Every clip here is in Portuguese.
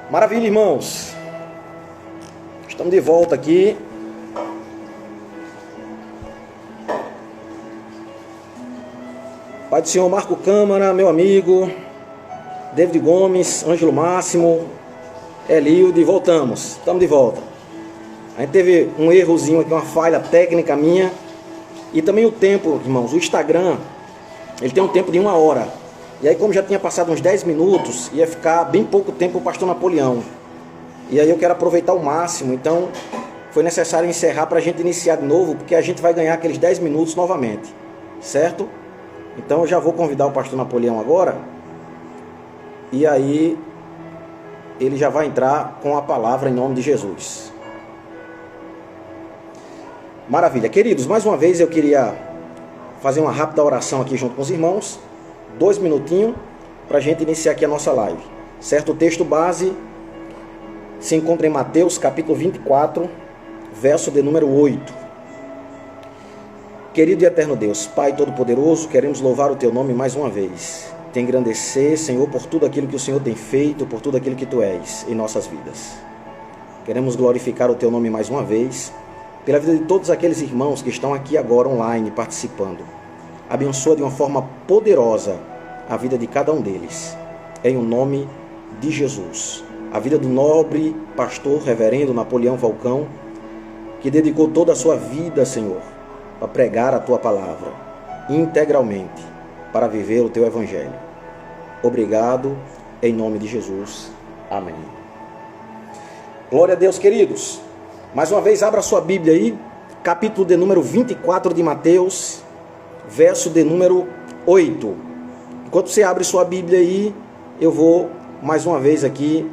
Maravilha, irmãos. Estamos de volta aqui. Pai do Senhor Marco Câmara, meu amigo, David Gomes, Ângelo Máximo, Elilde, voltamos. Estamos de volta. A gente teve um errozinho aqui, uma falha técnica minha. E também o tempo, irmãos, o Instagram, ele tem um tempo de 1 hora. E aí, como já tinha passado uns 10 minutos, ia ficar bem pouco tempo o pastor Napoleão. E aí eu quero aproveitar o máximo, então foi necessário encerrar para a gente iniciar de novo, porque a gente vai ganhar aqueles 10 minutos novamente, certo? Então eu já vou convidar o pastor Napoleão agora, e aí ele já vai entrar com a palavra em nome de Jesus. Maravilha, queridos, mais uma vez eu queria fazer uma rápida oração aqui junto com os irmãos, 2 minutinhos, para a gente iniciar aqui a nossa live, certo? O texto base se encontra em Mateus capítulo 24, verso de número 8. Querido e eterno Deus, Pai Todo-Poderoso, queremos louvar o Teu nome mais uma vez. Te engrandecer, Senhor, por tudo aquilo que o Senhor tem feito, por tudo aquilo que Tu és em nossas vidas. Queremos glorificar o Teu nome mais uma vez, pela vida de todos aqueles irmãos que estão aqui agora online participando. Abençoa de uma forma poderosa a vida de cada um deles. Em o nome de Jesus. A vida do nobre pastor reverendo Napoleão Falcão, que dedicou toda a sua vida, Senhor, para pregar a Tua palavra, integralmente, para viver o Teu Evangelho. Obrigado, em nome de Jesus. Amém. Glória a Deus, queridos. Mais uma vez, abra sua Bíblia aí, capítulo de número 24 de Mateus, verso de número 8. Enquanto você abre sua Bíblia aí, eu vou, mais uma vez aqui,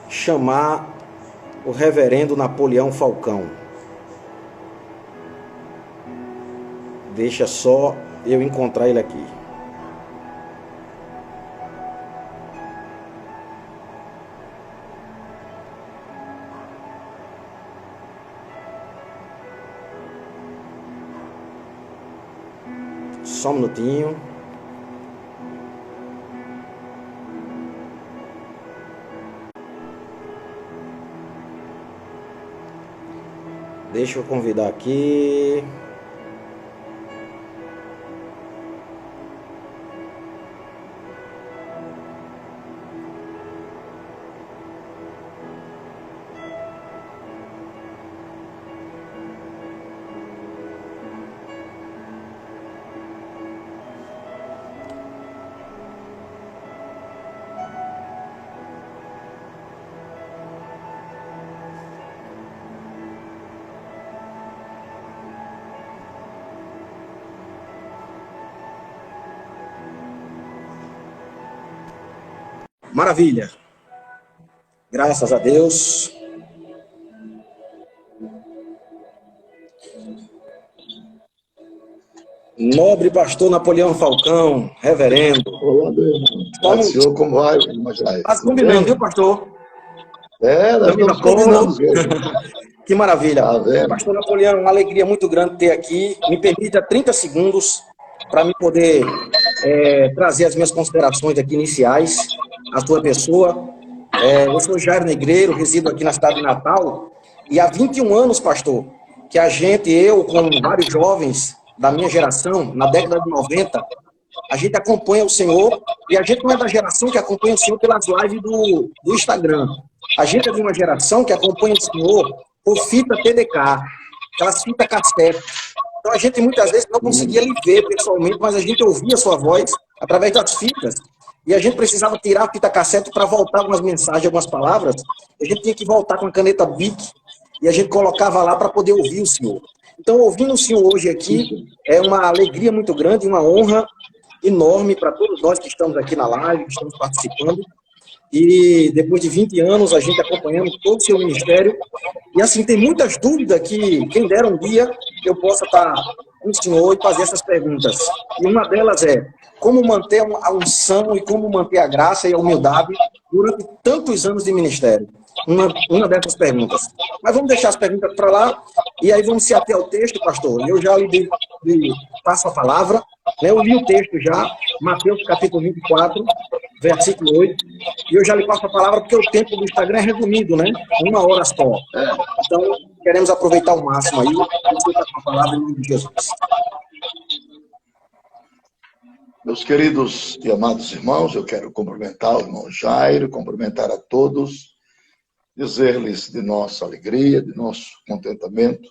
chamar o reverendo Napoleão Falcão. Deixa só eu encontrar ele aqui. Só um minutinho. Deixa eu convidar aqui. Maravilha. Graças a Deus. Nobre pastor Napoleão Falcão, reverendo. Olá, meu irmão. Como... Senhor, como vai, irmão Jair? Tá combinando, viu, pastor? Nós estamos combinando. Que maravilha. Tá, pastor Napoleão, uma alegria muito grande ter aqui. Me permita 30 segundos para me poder trazer as minhas considerações aqui iniciais, a sua pessoa. Eu sou Jair Negreiro, resido aqui na cidade de Natal, e há 21 anos, pastor, que eu com vários jovens da minha geração, na década de 90, a gente acompanha o Senhor, e a gente não é da geração que acompanha o Senhor pelas lives do Instagram. A gente é de uma geração que acompanha o Senhor por fita TDK, aquelas fitas cassete. Então a gente muitas vezes não conseguia lhe ver pessoalmente, mas a gente ouvia a sua voz através das fitas. E a gente precisava tirar a fita cassete para voltar algumas mensagens, algumas palavras. A gente tinha que voltar com a caneta Bic e a gente colocava lá para poder ouvir o Senhor. Então, ouvindo o Senhor hoje aqui é uma alegria muito grande, uma honra enorme para todos nós que estamos aqui na live, que estamos participando. E depois de 20 anos, a gente acompanhando todo o seu ministério. E assim, tem muitas dúvidas que, quem dera um dia, eu possa estar com o Senhor e fazer essas perguntas. E uma delas é, como manter a unção e como manter a graça e a humildade durante tantos anos de ministério? Uma dessas perguntas. Mas vamos deixar as perguntas para lá, e aí vamos se ater ao texto, pastor. Eu já lhe passo a palavra, né? Eu li o texto já, Mateus capítulo 24, versículo 8. E eu já lhe passo a palavra porque o tempo do Instagram é resumido, né? 1 hora só. Então, queremos aproveitar ao máximo aí. Você está com a palavra em nome de Jesus. Meus queridos e amados irmãos, eu quero cumprimentar o irmão Jairo, cumprimentar a todos, dizer-lhes de nossa alegria, de nosso contentamento,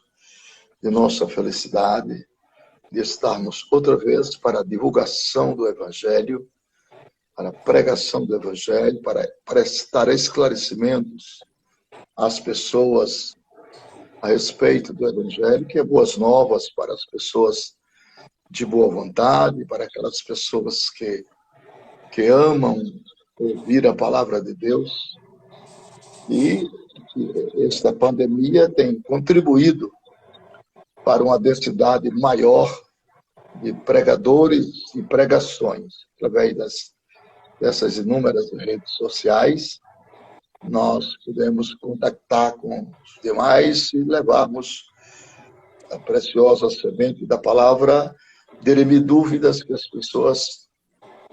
de nossa felicidade, de estarmos outra vez para a divulgação do Evangelho, para a pregação do Evangelho, para prestar esclarecimentos às pessoas a respeito do Evangelho, que é boas novas para as pessoas de boa vontade, para aquelas pessoas que amam ouvir a palavra de Deus. E esta pandemia tem contribuído para uma densidade maior de pregadores e pregações. Através dessas inúmeras redes sociais, nós podemos contactar com os demais e levarmos a preciosa semente da palavra, dirimir dúvidas que as pessoas,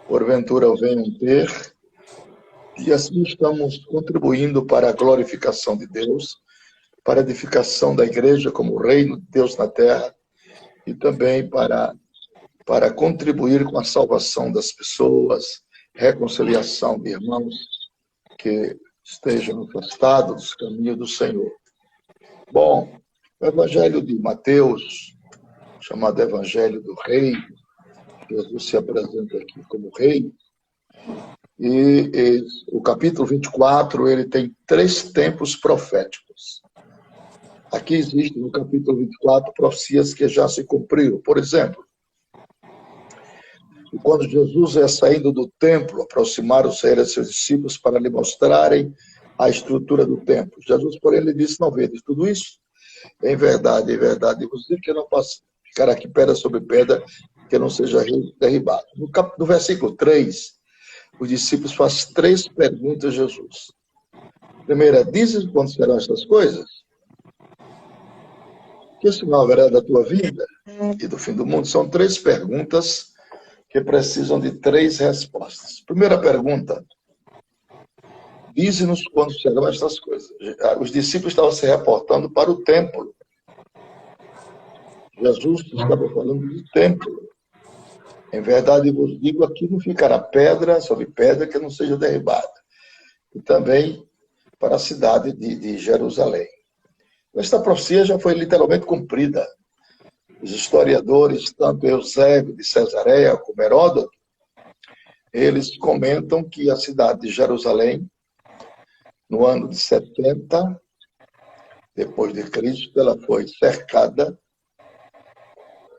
porventura, venham ter. E assim estamos contribuindo para a glorificação de Deus, para a edificação da igreja como reino de Deus na terra, e também para contribuir com a salvação das pessoas, reconciliação de irmãos que estejam afastados dos caminhos do Senhor. Bom, o Evangelho de Mateus, chamado Evangelho do Rei, Jesus se apresenta aqui como Rei, e o capítulo 24, ele tem 3 tempos proféticos. Aqui existe no capítulo 24 profecias que já se cumpriram. Por exemplo, quando Jesus ia saindo do templo, aproximaram-se a seus discípulos para lhe mostrarem a estrutura do templo. Jesus, porém, lhe disse: não vedes tudo isso? Em verdade, vos digo que eu não posso ficar aqui pedra sobre pedra que não seja derribado. No versículo 3, os discípulos fazem 3 perguntas a Jesus. Primeira, dizes quando serão estas coisas? Que sinal haverá da tua vida e do fim do mundo? São 3 perguntas que precisam de 3 respostas. Primeira pergunta: dize-nos quando serão estas coisas. Os discípulos estavam se reportando para o templo. Jesus estava falando do templo. Em verdade, vos digo, aqui não ficará pedra sobre pedra que não seja derribada. E também para a cidade de Jerusalém. Esta profecia já foi literalmente cumprida. Os historiadores, tanto Eusébio de Cesareia como Heródoto, eles comentam que a cidade de Jerusalém, no ano de 70, depois de Cristo, ela foi cercada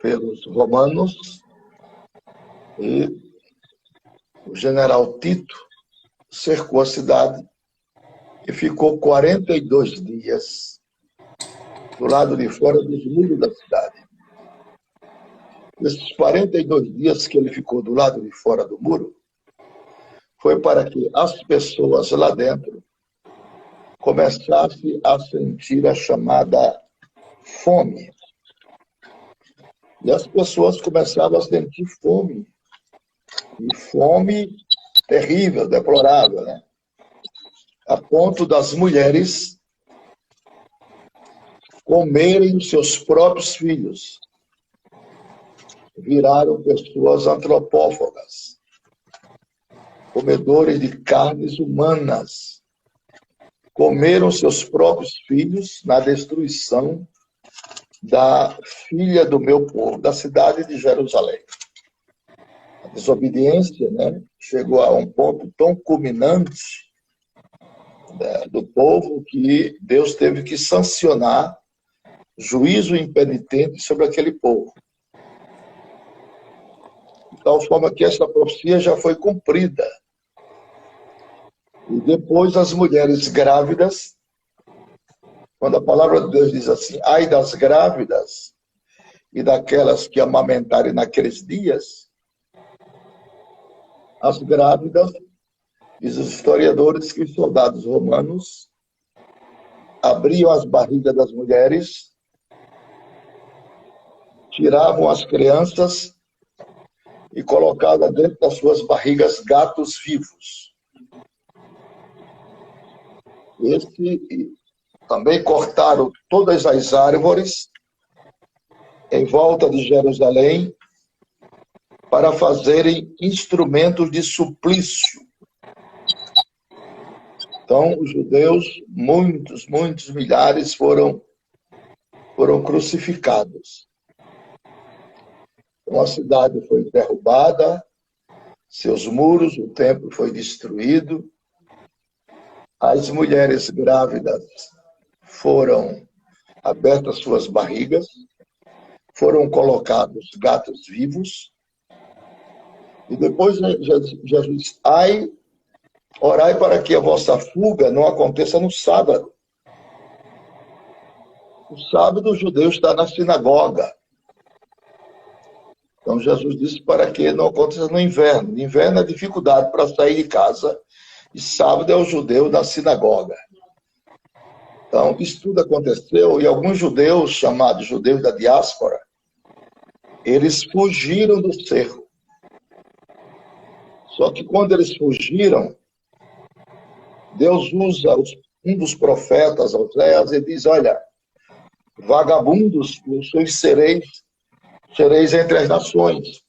pelos romanos e o general Tito cercou a cidade e ficou 42 dias do lado de fora dos muros da cidade. Nesses 42 dias que ele ficou do lado de fora do muro, foi para que as pessoas lá dentro começassem a sentir a chamada fome. E as pessoas começavam a sentir fome. E fome terrível, deplorável, né? A ponto das mulheres comerem os seus próprios filhos. Viraram pessoas antropófagas, comedores de carnes humanas. Comeram seus próprios filhos na destruição da filha do meu povo, da cidade de Jerusalém. A desobediência, né, chegou a um ponto tão culminante, né, do povo que Deus teve que sancionar juízo impenitente sobre aquele povo. De tal forma que essa profecia já foi cumprida. E depois as mulheres grávidas, quando a palavra de Deus diz assim: ai das grávidas e daquelas que amamentarem naqueles dias, as grávidas, diz os historiadores, que os soldados romanos abriam as barrigas das mulheres, tiravam as crianças e colocava dentro das suas barrigas gatos vivos. Também cortaram todas as árvores em volta de Jerusalém para fazerem instrumentos de suplício. Então, os judeus, muitos milhares foram crucificados. Então, a cidade foi derrubada, seus muros, o templo foi destruído, as mulheres grávidas foram abertas suas barrigas, foram colocados gatos vivos, e depois Jesus, orai para que a vossa fuga não aconteça no sábado. O sábado o judeu está na sinagoga. Então Jesus disse para que não aconteça no inverno. No inverno é dificuldade para sair de casa, e sábado é o judeu na sinagoga. Então, isso tudo aconteceu, e alguns judeus, chamados judeus da diáspora, eles fugiram do cerco. Só que quando eles fugiram, Deus usa um dos profetas, Oséias, e diz, olha, vagabundos, vocês sereis entre as nações.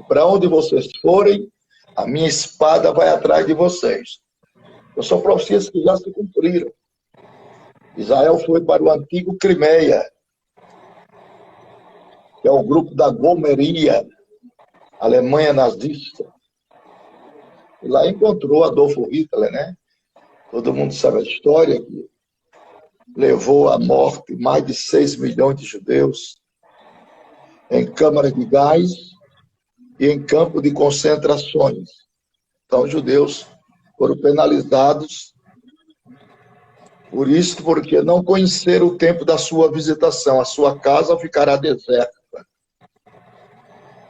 Para onde vocês forem, a minha espada vai atrás de vocês. Então, são profecias que já se cumpriram. Israel foi para o antigo Crimeia, que é o grupo da Gomeria, Alemanha nazista. E lá encontrou Adolfo Hitler, né? Todo mundo sabe a história, que levou à morte mais de 6 milhões de judeus em câmaras de gás e em campo de concentrações. Então, os judeus foram penalizados por isso, porque não conheceram o tempo da sua visitação. A sua casa ficará deserta.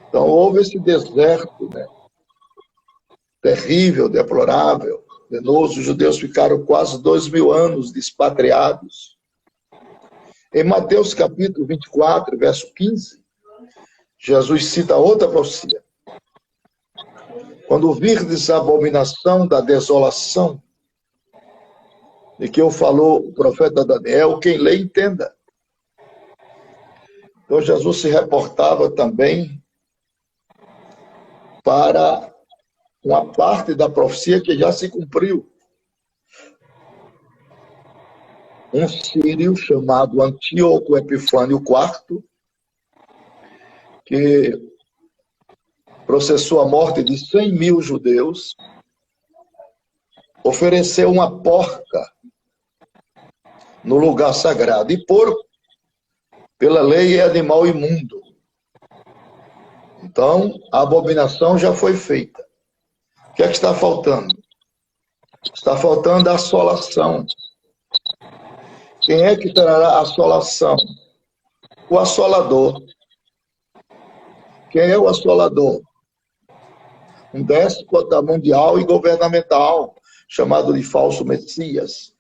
Então, houve esse deserto, né? Terrível, deplorável, penoso. Os judeus ficaram quase 2000 anos despatriados. Em Mateus capítulo 24, verso 15, Jesus cita outra profecia. Quando virdes a abominação da desolação, de que eu falou o profeta Daniel, quem lê entenda. Então Jesus se reportava também para uma parte da profecia que já se cumpriu. Um sírio chamado Antíoco Epifânio IV, que processou a morte de 100 mil judeus, ofereceu uma porca no lugar sagrado. E porco, pela lei, é animal imundo. Então, a abominação já foi feita. O que é que está faltando? Está faltando a assolação. Quem é que trará a assolação? O assolador. Quem é o assolador? Um déspota mundial e governamental, chamado de falso Messias,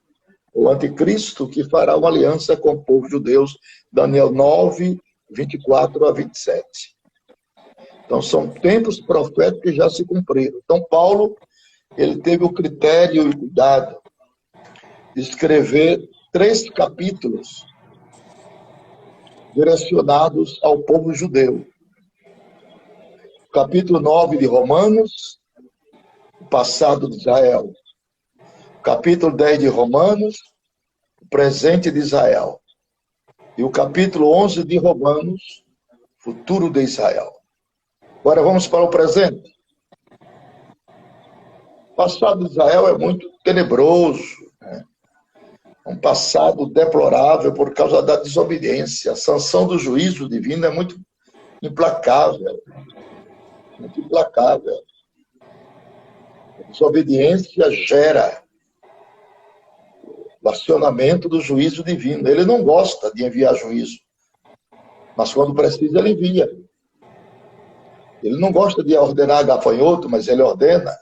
o anticristo, que fará uma aliança com o povo judeu, Daniel 9, 24 a 27. Então, são tempos proféticos que já se cumpriram. Então, Paulo, ele teve o critério e o cuidado de escrever 3 capítulos direcionados ao povo judeu. Capítulo 9 de Romanos, o passado de Israel. Capítulo 10 de Romanos, o presente de Israel. E o capítulo 11 de Romanos, futuro de Israel. Agora vamos para o presente. O passado de Israel é muito tenebroso, né? Um passado deplorável por causa da desobediência. A sanção do juízo divino é muito implacável. Muito implacável. A desobediência gera o acionamento do juízo divino. Ele não gosta de enviar juízo, mas quando precisa, ele envia. Ele não gosta de ordenar gafanhoto, mas ele ordena.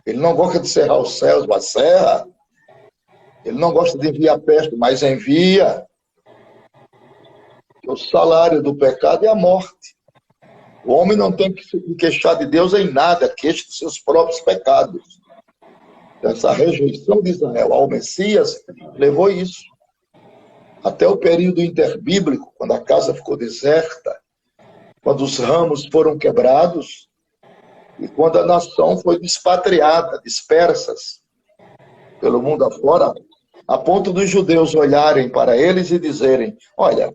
Ele não gosta de cerrar os céus, mas cerra. Ele não gosta de enviar peste, mas envia. O salário do pecado é a morte. O homem não tem que se queixar de Deus em nada, queixa dos seus próprios pecados. Essa rejeição de Israel ao Messias levou isso. Até o período interbíblico, quando a casa ficou deserta, quando os ramos foram quebrados e quando a nação foi despatriada, dispersas pelo mundo afora, a ponto dos judeus olharem para eles e dizerem: olha,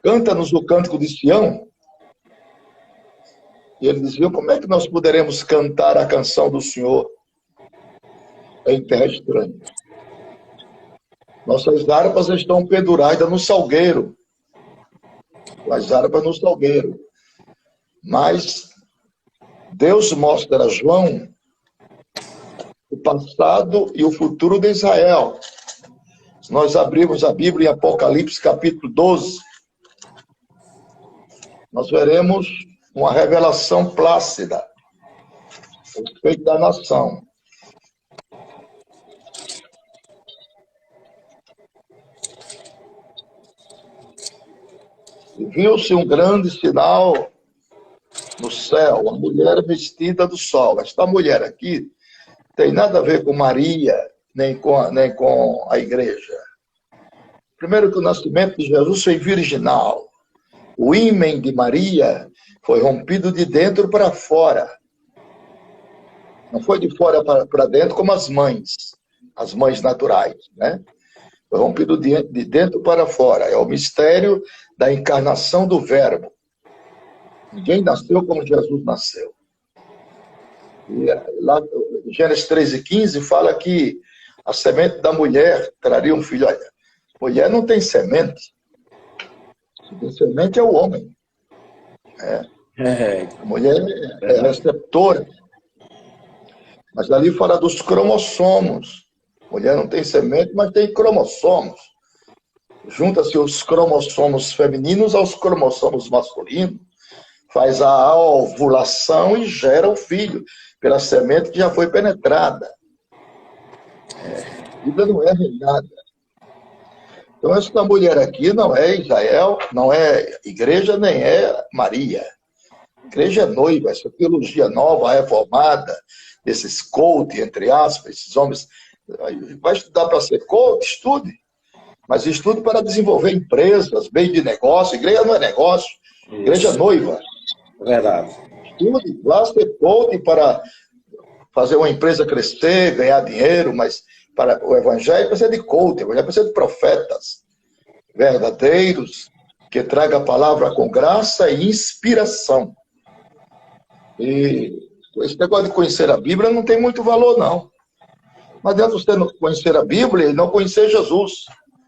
canta-nos o cântico de Sião. E eles diziam: como é que nós poderemos cantar a canção do Senhor em terra estranha? Nossas harpas estão penduradas no salgueiro. As harpas no salgueiro. Mas Deus mostra a João o passado e o futuro de Israel. Se nós abrirmos a Bíblia em Apocalipse capítulo 12, nós veremos uma revelação plácida a respeito da nação. E viu-se um grande sinal no céu, a mulher vestida do sol. Esta mulher aqui tem nada a ver com Maria, nem com a igreja. Primeiro que o nascimento de Jesus foi virginal. O ímen de Maria foi rompido de dentro para fora. Não foi de fora para dentro como as mães naturais, né? Foi rompido de dentro para fora. É o mistério da encarnação do Verbo. Ninguém nasceu como Jesus nasceu. E lá, Gênesis 13:15 fala que a semente da mulher traria um filho. Olha, mulher não tem semente. Quem tem semente é o homem. A mulher é receptora. Mas ali fala dos cromossomos. Mulher não tem semente, mas tem cromossomos. Junta-se os cromossomos femininos aos cromossomos masculinos, faz a ovulação e gera o filho, pela semente que já foi penetrada. A vida não é reinada. Então, essa mulher aqui não é Israel, não é igreja, nem é Maria. A igreja é noiva, essa teologia nova, reformada, desses coach, entre aspas, esses homens. Vai estudar para ser coach? Estude. Mas estude para desenvolver empresas, meio de negócio. Igreja não é negócio, igreja é noiva. Verdade. Estude, vá ser coach para fazer uma empresa crescer, ganhar dinheiro, mas para o evangelho precisa de coach, o evangelho precisa de profetas verdadeiros, que tragam a palavra com graça e inspiração. E esse negócio de conhecer a Bíblia não tem muito valor, não. Não adianta você não conhecer a Bíblia e não conhecer Jesus,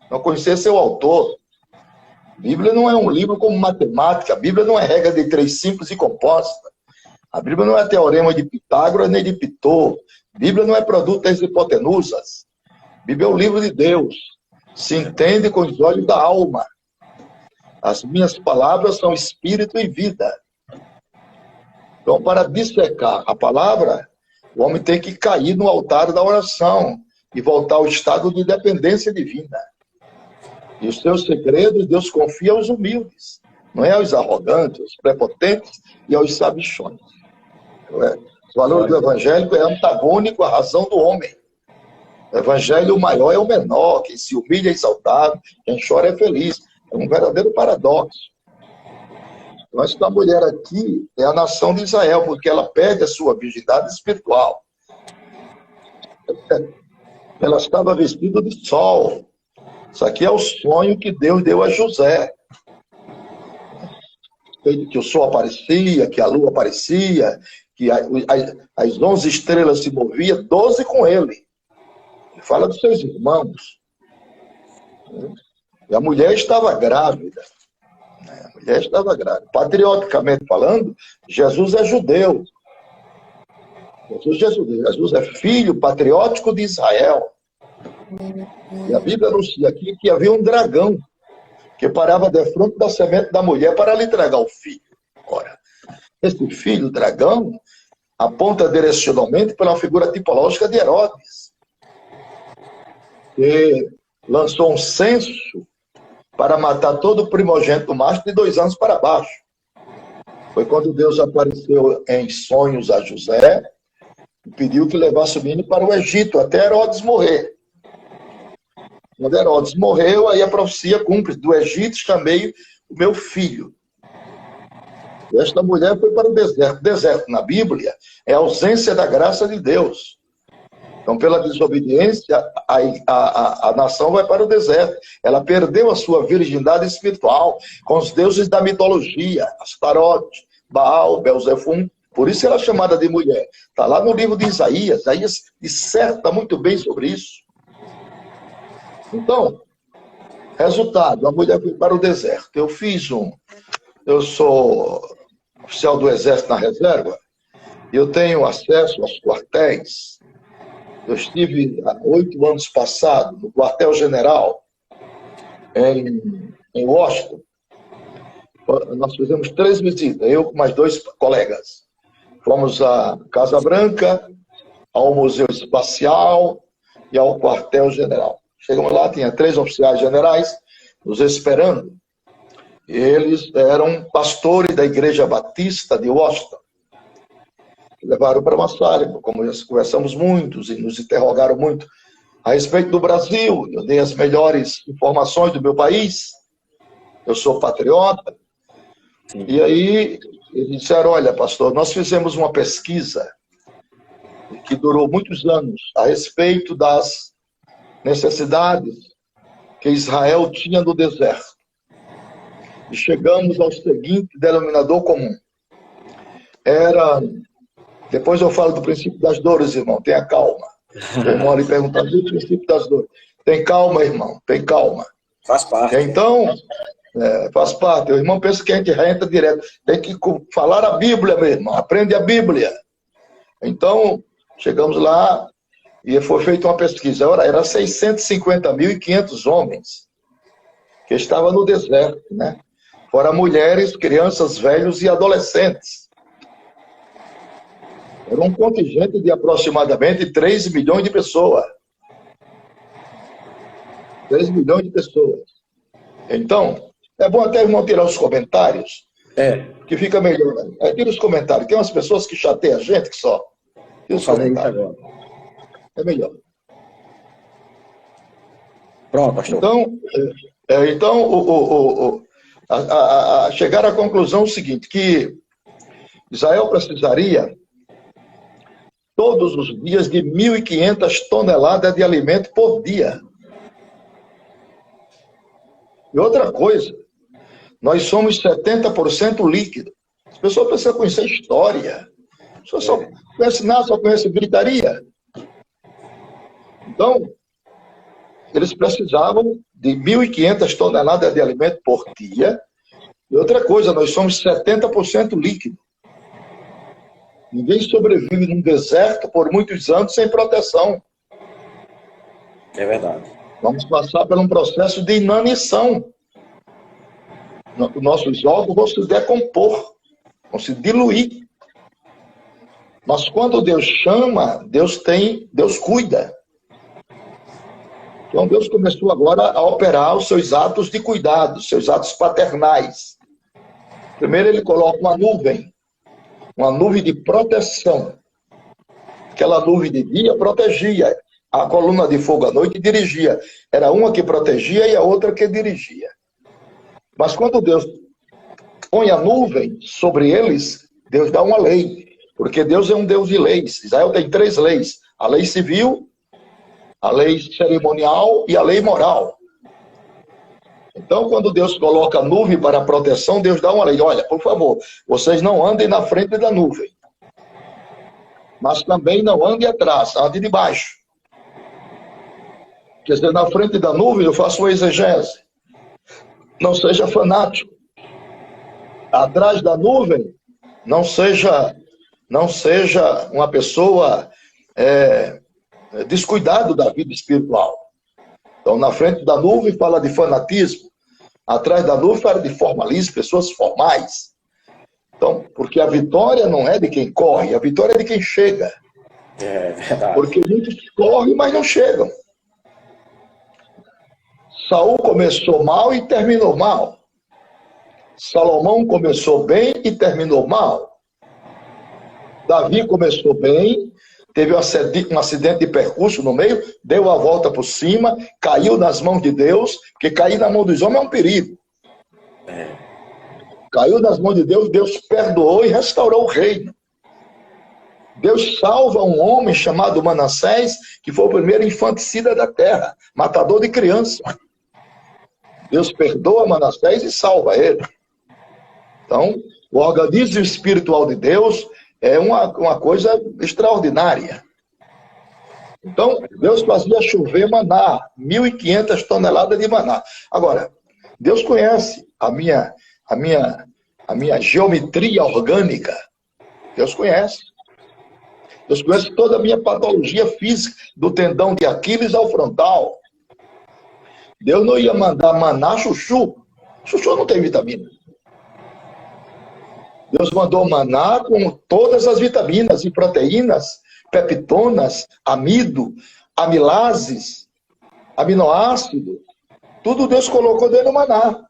não conhecer seu autor. A Bíblia não é um livro como matemática, a Bíblia não é regra de 3 simples e composta. A Bíblia não é teorema de Pitágoras nem de Pitot. A Bíblia não é produto das hipotenusas. A Bíblia é o livro de Deus. Se entende com os olhos da alma. As minhas palavras são espírito e vida. Então, para dissecar a palavra, o homem tem que cair no altar da oração e voltar ao estado de dependência divina. E os seus segredos Deus confia aos humildes, não é aos arrogantes, aos prepotentes e aos sabichões. O valor do evangelho é antagônico à razão do homem. O evangelho maior é o menor, quem se humilha é exaltado, quem chora é feliz. É um verdadeiro paradoxo. Então, essa mulher aqui é a nação de Israel, porque ela perde a sua virgindade espiritual. Ela estava vestida de sol. Isso aqui é o sonho que Deus deu a José. Que o sol aparecia, que a lua aparecia, que as 11 estrelas se moviam, 12 com ele. Ele fala dos seus irmãos. E a mulher estava grávida. A mulher estava grávida. Patrioticamente falando, Jesus é judeu. Jesus é filho patriótico de Israel. E a Bíblia anuncia aqui que havia um dragão que parava de frente da semente da mulher para lhe entregar o filho. Ora, esse filho, dragão, aponta direcionalmente para uma figura tipológica de Herodes, que lançou um censo para matar todo o primogênito macho de 2 anos para baixo. Foi quando Deus apareceu em sonhos a José e pediu que levasse o menino para o Egito, até Herodes morrer. Quando Herodes morreu, aí a profecia cumpre: do Egito chamei o meu filho. E esta mulher foi para o deserto. O deserto, na Bíblia, é a ausência da graça de Deus. Então, pela desobediência, a nação vai para o deserto. Ela perdeu a sua virgindade espiritual com os deuses da mitologia, Astarote, Baal, Belzefum. Por isso ela é chamada de mulher. Está lá no livro de Isaías. Isaías disserta muito bem sobre isso. Então, resultado, a mulher foi para o deserto. Eu sou oficial do Exército na reserva, e eu tenho acesso aos quartéis. Eu estive há 8 anos passados no quartel-general em Washington. Nós fizemos 3 visitas, eu com mais 2 colegas. Fomos à Casa Branca, ao Museu Espacial e ao quartel-general. Chegamos lá, tinha 3 oficiais generais nos esperando. Eles eram pastores da Igreja Batista de Washington. Levaram para uma sala, como já conversamos muitos e nos interrogaram muito a respeito do Brasil. Eu dei as melhores informações do meu país. Eu sou patriota. Sim. E aí eles disseram: olha, pastor, nós fizemos uma pesquisa que durou muitos anos a respeito das necessidades que Israel tinha no deserto. E chegamos ao seguinte denominador comum. Depois eu falo do princípio das dores, irmão. Tenha calma. O irmão ali perguntando do princípio das dores. Tem calma, irmão. Tem calma. Faz parte. Então, faz parte. O irmão pensa que a gente entra direto. Tem que falar a Bíblia, meu irmão. Aprende a Bíblia. Então, chegamos lá e foi feita uma pesquisa. Era 650.500 homens que estavam no deserto, né? Fora mulheres, crianças, velhos e adolescentes. Era um contingente de aproximadamente 3 milhões de pessoas. 3 milhões de pessoas. Então, é bom até, irmão, tirar os comentários. Que fica melhor. Tira os comentários. Tem umas pessoas que chateiam a gente que só. Tira os comentários. Agora. É melhor. Pronto, pastor. Então, chegar à conclusão seguinte, que Israel precisaria todos os dias de 1.500 toneladas de alimento por dia. E outra coisa, nós somos 70% líquido. As pessoas precisam conhecer história. As pessoas só conhecem nada, só conhecem gritaria. Então, eles precisavam de 1.500 toneladas de alimento por dia. E outra coisa, nós somos 70% líquido. Ninguém sobrevive num deserto por muitos anos sem proteção. É verdade. Vamos passar por um processo de inanição. Nossos órgãos vão se decompor, vão se diluir. Mas quando Deus chama, Deus cuida. Então Deus começou agora a operar os seus atos de cuidado, os seus atos paternais. Primeiro ele coloca uma nuvem de proteção. Aquela nuvem de dia protegia, a coluna de fogo à noite dirigia. Era uma que protegia e a outra que dirigia. Mas quando Deus põe a nuvem sobre eles, Deus dá uma lei. Porque Deus é um Deus de leis. Israel tem 3 leis. A lei civil, a lei cerimonial e a lei moral. Então, quando Deus coloca a nuvem para proteção, Deus dá uma lei. Olha, por favor, vocês não andem na frente da nuvem. Mas também não andem atrás, andem debaixo. Quer dizer, na frente da nuvem eu faço uma exegese. Não seja fanático. Atrás da nuvem, não seja uma pessoa descuidado da vida espiritual. Então, na frente da nuvem fala de fanatismo. Atrás da nuvem fala de formalismo, pessoas formais. Então, porque a vitória não é de quem corre, a vitória é de quem chega. É verdade. Porque muitos correm, mas não chegam. Saul começou mal e terminou mal. Salomão começou bem e terminou mal. Davi começou bem, teve um acidente de percurso no meio, deu a volta por cima, caiu nas mãos de Deus, porque cair na mão dos homens é um perigo. Caiu nas mãos de Deus, Deus perdoou e restaurou o reino. Deus salva um homem chamado Manassés, que foi o primeiro infanticida da terra, matador de criança. Deus perdoa Manassés e salva ele. Então, o organismo espiritual de Deus é uma coisa extraordinária. Então, Deus fazia chover maná, 1.500 toneladas de maná. Agora, Deus conhece a minha geometria orgânica. Deus conhece. Deus conhece toda a minha patologia física, do tendão de Aquiles ao frontal. Deus não ia mandar maná chuchu. Chuchu não tem vitamina. Deus mandou maná com todas as vitaminas e proteínas, peptonas, amido, amilases, aminoácido. Tudo Deus colocou dentro do maná.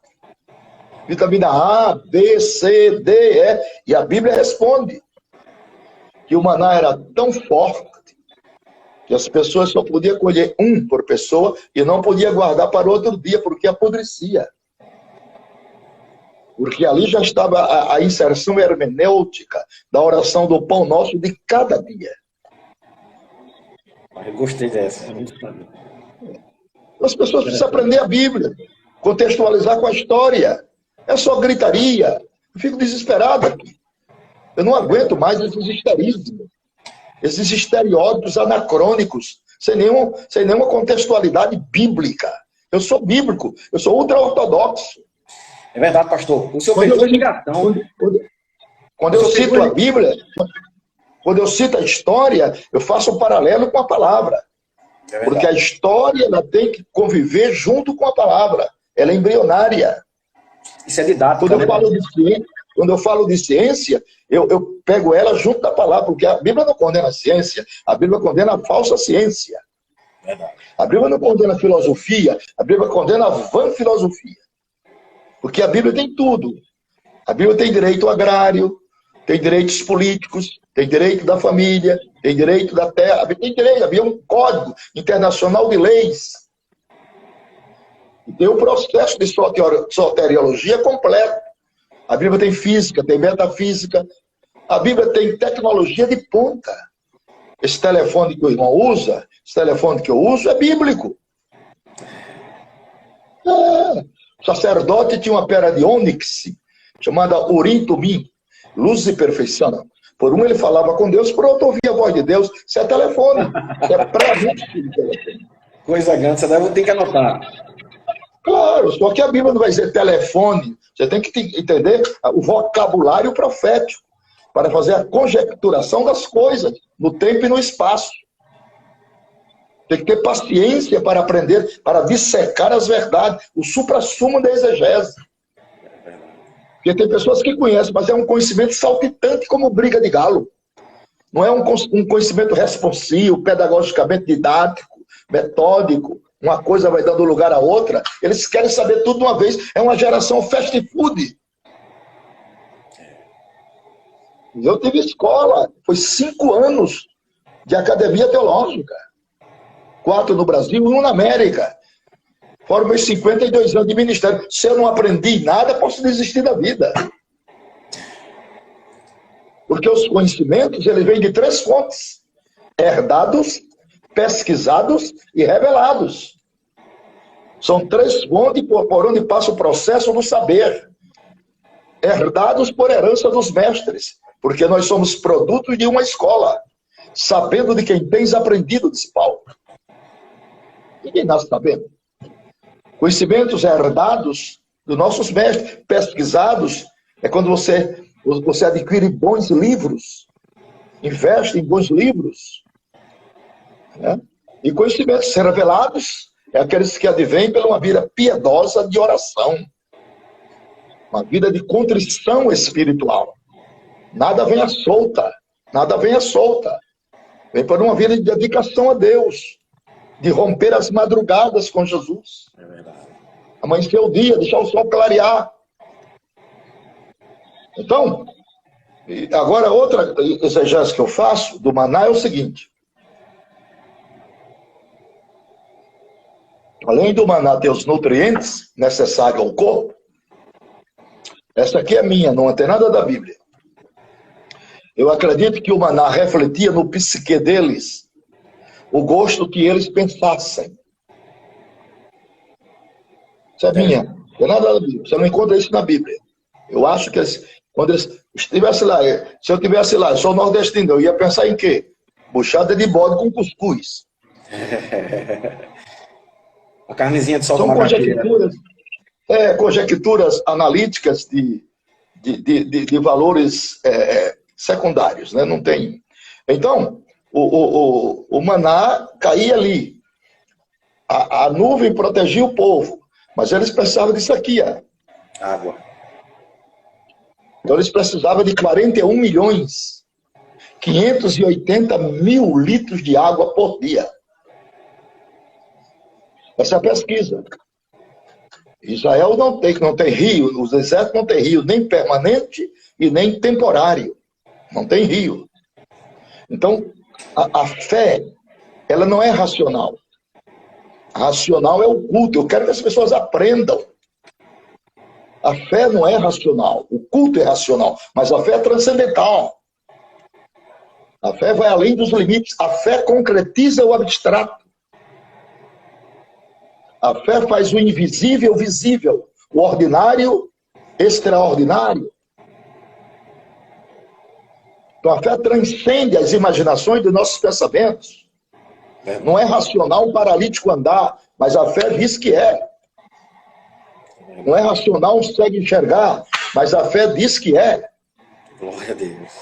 Vitamina A, B, C, D, E. E a Bíblia responde que o maná era tão forte que as pessoas só podiam colher um por pessoa e não podia guardar para outro dia, porque apodrecia. Porque ali já estava a inserção hermenêutica da oração do pão nosso de cada dia. Eu gostei dessa. As pessoas precisam aprender a Bíblia, contextualizar com a história. É só gritaria. Eu fico desesperado aqui. Eu não aguento mais esses histerismos, esses estereótipos anacrônicos, sem nenhuma contextualidade bíblica. Eu sou bíblico, eu sou ultra-ortodoxo. É verdade, pastor. O senhor fez uma ligação. Quando eu cito a Bíblia, quando eu cito a história, eu faço um paralelo com a palavra. Porque a história ela tem que conviver junto com a palavra. Ela é embrionária. Isso é didático. Quando eu falo de ciência, eu pego ela junto da palavra, porque a Bíblia não condena a ciência, a Bíblia condena a falsa ciência. Verdade. A Bíblia não condena a filosofia, a Bíblia condena a vã filosofia. Porque a Bíblia tem tudo. A Bíblia tem direito agrário, tem direitos políticos, tem direito da família, tem direito da terra, tem direito, havia um código internacional de leis. E tem um processo de soteriologia completo. A Bíblia tem física, tem metafísica. A Bíblia tem tecnologia de ponta. Esse telefone que o irmão usa, esse telefone que eu uso é bíblico. O sacerdote tinha uma pedra de ônix, chamada Urim Tumim, luz e perfeição. Por um ele falava com Deus, por outro ouvia a voz de Deus. Isso é telefone. Isso é pré-anúncio de telefone. Coisa grande, você deve ter que anotar. Claro, só que a Bíblia não vai dizer telefone. Você tem que entender o vocabulário profético para fazer a conjecturação das coisas no tempo e no espaço. Tem que ter paciência para aprender, para dissecar as verdades, o suprassumo da exegese. Porque tem pessoas que conhecem, mas é um conhecimento saltitante como briga de galo. Não é um conhecimento responsivo, pedagogicamente didático, metódico. Uma coisa vai dando lugar à outra. Eles querem saber tudo de uma vez. É uma geração fast food. Eu tive escola. Foi 5 anos de academia teológica. 4 no Brasil e 1 na América. Fora meus 52 anos de ministério. Se eu não aprendi nada, posso desistir da vida. Porque os conhecimentos, eles vêm de 3 fontes. Herdados, pesquisados e revelados. São 3 fontes por onde passa o processo do saber. Herdados por herança dos mestres. Porque nós somos produtos de uma escola. Sabendo de quem tens aprendido, disse Paulo. Ninguém nasce sabendo. Conhecimentos herdados dos nossos mestres, pesquisados, é quando você adquire bons livros, investe em bons livros. Né? E conhecimentos revelados é aqueles que advêm pela uma vida piedosa de oração. Uma vida de contrição espiritual. Nada vem à solta. Nada vem à solta. Vem por uma vida de dedicação a Deus. De romper as madrugadas com Jesus. É verdade. Amanhecer o dia, deixar o sol clarear. Então, agora outra exegese que eu faço do maná é o seguinte. Além do maná ter os nutrientes necessários ao corpo, essa aqui é minha, não tem nada da Bíblia. Eu acredito que o maná refletia no psique deles o gosto que eles pensassem. Isso é minha, não tem nada da Bíblia. Você não encontra isso na Bíblia. Eu acho que quando eles estivessem lá, se eu estivesse lá, eu sou nordestino, eu ia pensar em quê? Buchada de bode com cuscuz. A carnezinha de sol São com macaxeira. Conjecturas analíticas de valores secundários, né? Não tem. Então, o maná caía ali. A nuvem protegia o povo, mas eles precisavam disso aqui, ó. Água. Então eles precisavam de 41 milhões, 580 mil litros de água por dia. Essa é a pesquisa. Israel não tem rio, os desertos não tem rio, nem permanente e nem temporário. Não tem rio. Então, a fé, ela não é racional. Racional é o culto. Eu quero que as pessoas aprendam. A fé não é racional. O culto é racional. Mas a fé é transcendental. A fé vai além dos limites. A fé concretiza o abstrato. A fé faz o invisível visível. O ordinário extraordinário. Então a fé transcende as imaginações dos nossos pensamentos. Não é racional um paralítico andar, mas a fé diz que é. Não é racional um cego enxergar, mas a fé diz que é. Glória a Deus.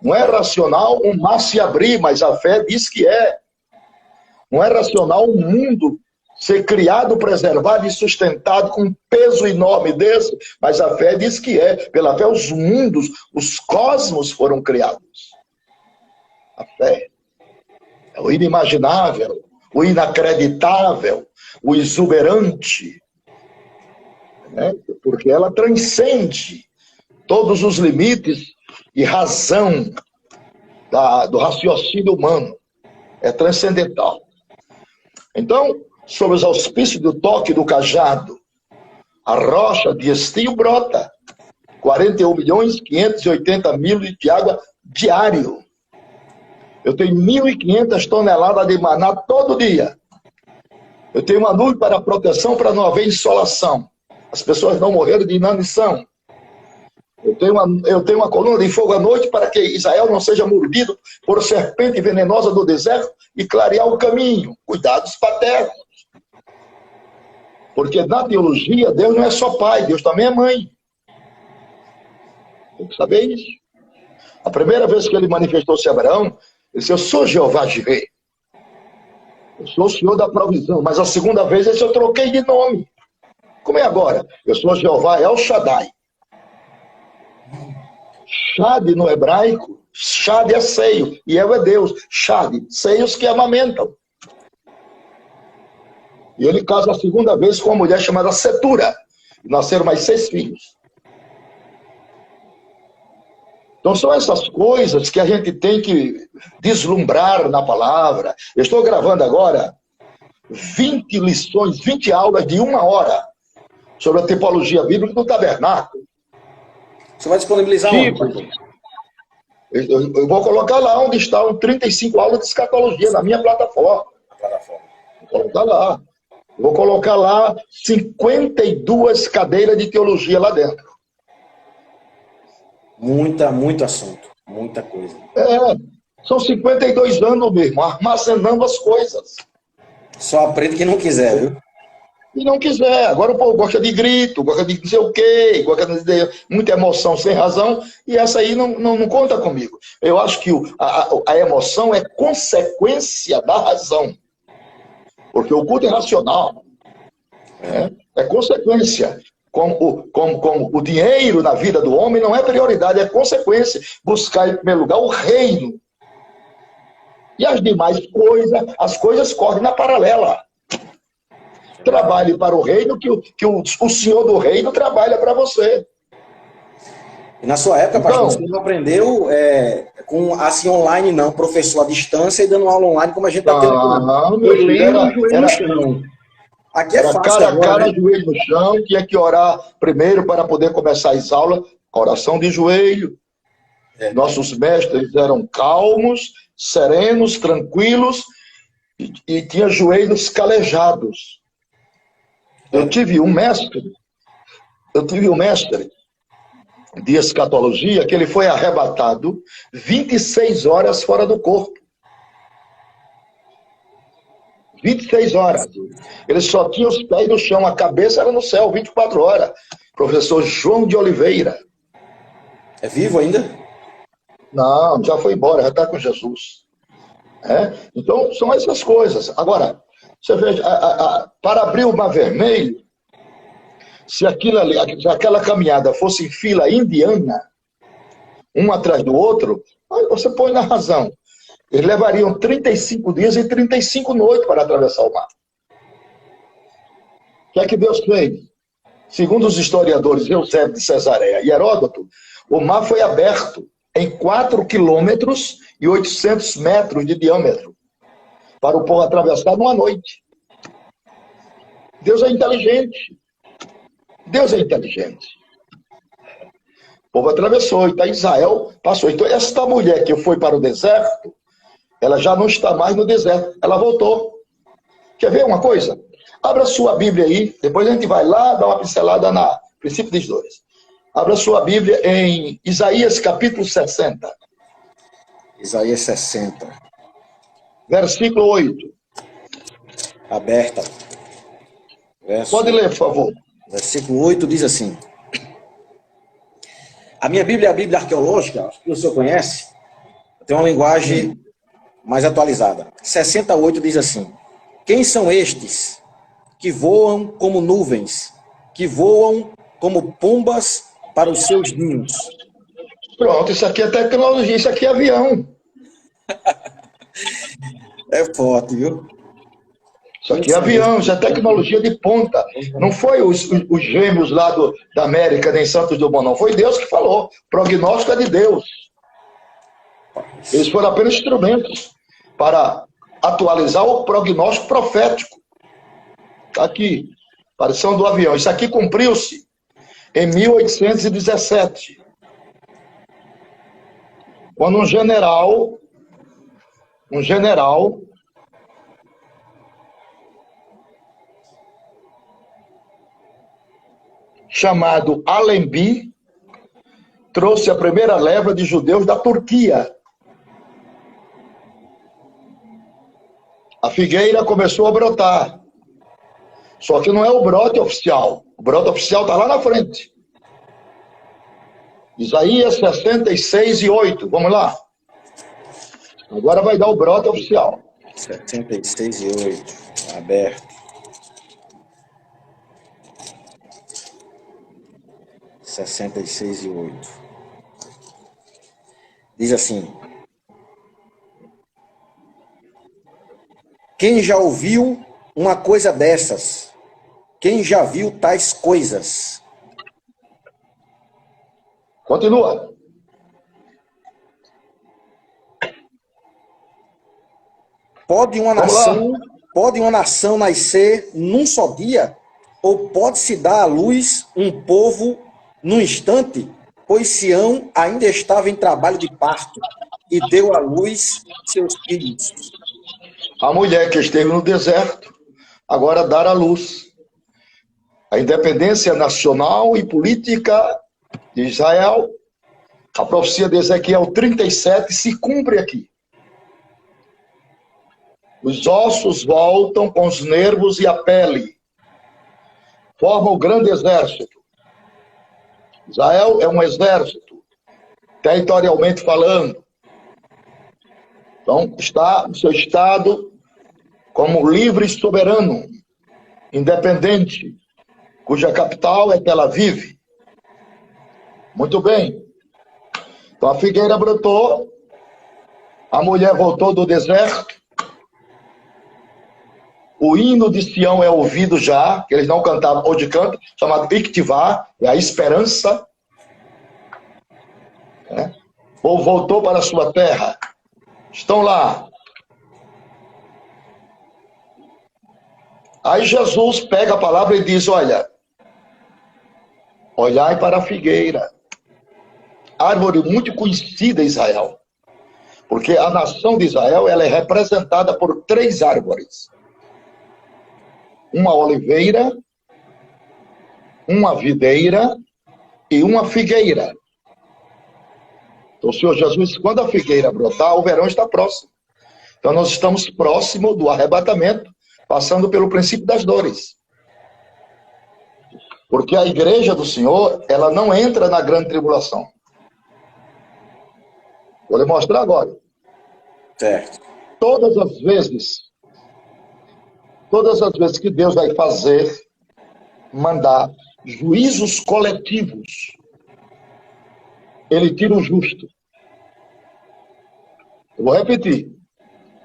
Não é racional um mar se abrir, mas a fé diz que é. Não é racional um mundo ser criado, preservado e sustentado com um peso enorme desse, mas a fé diz que é. Pela fé os mundos, os cosmos foram criados. A fé é o inimaginável, o inacreditável, o exuberante, né? Porque ela transcende todos os limites e razão do raciocínio humano. É transcendental. Então, sob os auspícios do toque do cajado, a rocha de estio brota 41 milhões 580 mil de água diário. Eu tenho 1.500 toneladas de maná todo dia. Eu tenho uma nuvem para proteção para não haver insolação. As pessoas não morreram de inanição. Eu tenho uma coluna de fogo à noite para que Israel não seja mordido por serpente venenosa do deserto e clarear o caminho. Cuidados paternos. Porque na teologia, Deus não é só pai, Deus também é mãe. Tem que saber isso. A primeira vez que ele manifestou-se a Abraão, ele disse, eu sou Jeová Jireh. Eu sou o Senhor da provisão. Mas a segunda vez, ele disse, eu troquei de nome. Como é agora? Eu sou Jeová El Shaddai. Shad no hebraico, Shad é seio, e El é Deus. Shad, seios que amamentam. E ele casa a segunda vez com uma mulher chamada Setura. E nasceram mais 6 filhos. Então são essas coisas que a gente tem que deslumbrar na palavra. Eu estou gravando agora 20 lições, 20 aulas de 1 hora sobre a tipologia bíblica do tabernáculo. Você vai disponibilizar onde? Eu vou colocar lá onde estão 35 aulas de escatologia na minha plataforma. Vou colocar lá. Vou colocar lá 52 cadeiras de teologia lá dentro. Muito assunto, muita coisa. São 52 anos mesmo, armazenando as coisas. Só aprende quem não quiser, viu? E não quiser. Agora o povo gosta de grito, gosta de não sei o quê, gosta de muita emoção sem razão, e essa aí não conta comigo. Eu acho que a emoção é consequência da razão. Porque o culto é racional. É consequência. Como o dinheiro na vida do homem não é prioridade, é consequência. Buscar em primeiro lugar o reino. E as demais coisas, as coisas correm na paralela. Trabalhe para o reino, que o senhor do reino trabalha para você. E na sua época, pastor, Então, você não aprendeu com assim online, não, professor à distância e dando aula online como a gente está tendo aqui, não. não, meu Foi filho, lendo e joelho no chão. Aqui é era fácil cara a agora, cara, né? joelho no chão, tinha que orar primeiro para poder começar as aulas, oração de joelho. Nossos mestres eram calmos, serenos, tranquilos e tinha joelhos calejados. Eu tive um mestre de escatologia que ele foi arrebatado 26 horas fora do corpo. 26 horas. Ele só tinha os pés no chão, a cabeça era no céu, 24 horas. Professor João de Oliveira. É vivo ainda? Não, já foi embora, já está com Jesus. Então, são essas coisas. Agora, você veja, para abrir o Mar Vermelho, se aquela caminhada fosse em fila indiana, um atrás do outro, aí você põe na razão. Eles levariam 35 dias e 35 noites para atravessar o mar. O que é que Deus fez? Segundo os historiadores Eusébio de Cesareia e Heródoto, o mar foi aberto em 4 quilômetros e 800 metros de diâmetro para o povo atravessar numa noite. Deus é inteligente. Deus é inteligente. O povo atravessou, então Israel passou. Então esta mulher que foi para o deserto, ela já não está mais no deserto, ela voltou. Quer ver uma coisa? Abra sua Bíblia aí, depois a gente vai lá dar uma pincelada na princípio dos dois. Abra sua Bíblia em Isaías capítulo 60. Isaías 60. Versículo 8. Aberta. Pode ler, por favor. Versículo 8 diz assim. A minha Bíblia é a Bíblia arqueológica, acho que o senhor conhece. Tem uma linguagem mais atualizada. 68 diz assim. Quem são estes que voam como nuvens, que voam como pombas para os seus ninhos? Pronto, isso aqui é tecnologia, isso aqui é avião. É forte, viu? Isso aqui é avião, isso é tecnologia de ponta. Não foi os gêmeos lá da América, nem Santos Dumont, não. Foi Deus que falou. Prognóstico é de Deus. Eles foram apenas instrumentos para atualizar o prognóstico profético. Está aqui, aparição do avião. Isso aqui cumpriu-se em 1817. Quando um general chamado Allenby trouxe a primeira leva de judeus da Turquia. A figueira começou a brotar. Só que não é o brote oficial. O brote oficial está lá na frente. Isaías 66 e 8. Vamos lá. Agora vai dar o brote oficial. 76 e 8. Aberto. 66 e 8. Diz assim. Quem já ouviu uma coisa dessas? Quem já viu tais coisas? Continua. Pode uma nação nascer num só dia? Ou pode-se dar à luz um povo num instante? Pois Sião ainda estava em trabalho de parto e deu à luz seus filhos. A mulher que esteve no deserto, agora dará à luz. A independência nacional e política de Israel, a profecia de Ezequiel 37 se cumpre aqui. Os ossos voltam com os nervos e a pele. Formam o grande exército. Israel é um exército, territorialmente falando. Então, está no seu estado como livre e soberano, independente, cuja capital é Tel Aviv. Muito bem. Então, a figueira brotou, a mulher voltou do deserto, o hino de Sião é ouvido já, que eles não cantavam, hoje cantam, chamado Iktivá, é a esperança. Ou voltou para a sua terra? Estão lá. Aí Jesus pega a palavra e diz, olha, olhai para a figueira. Árvore muito conhecida em Israel. Porque a nação de Israel ela é representada por 3 árvores. Uma oliveira, uma videira e uma figueira. Então o Senhor Jesus, quando a figueira brotar, o verão está próximo. Então nós estamos próximo do arrebatamento, passando pelo princípio das dores. Porque a igreja do Senhor, ela não entra na grande tribulação. Vou lhe mostrar agora. Certo. Todas as vezes que Deus vai mandar juízos coletivos, ele tira o justo. Eu vou repetir.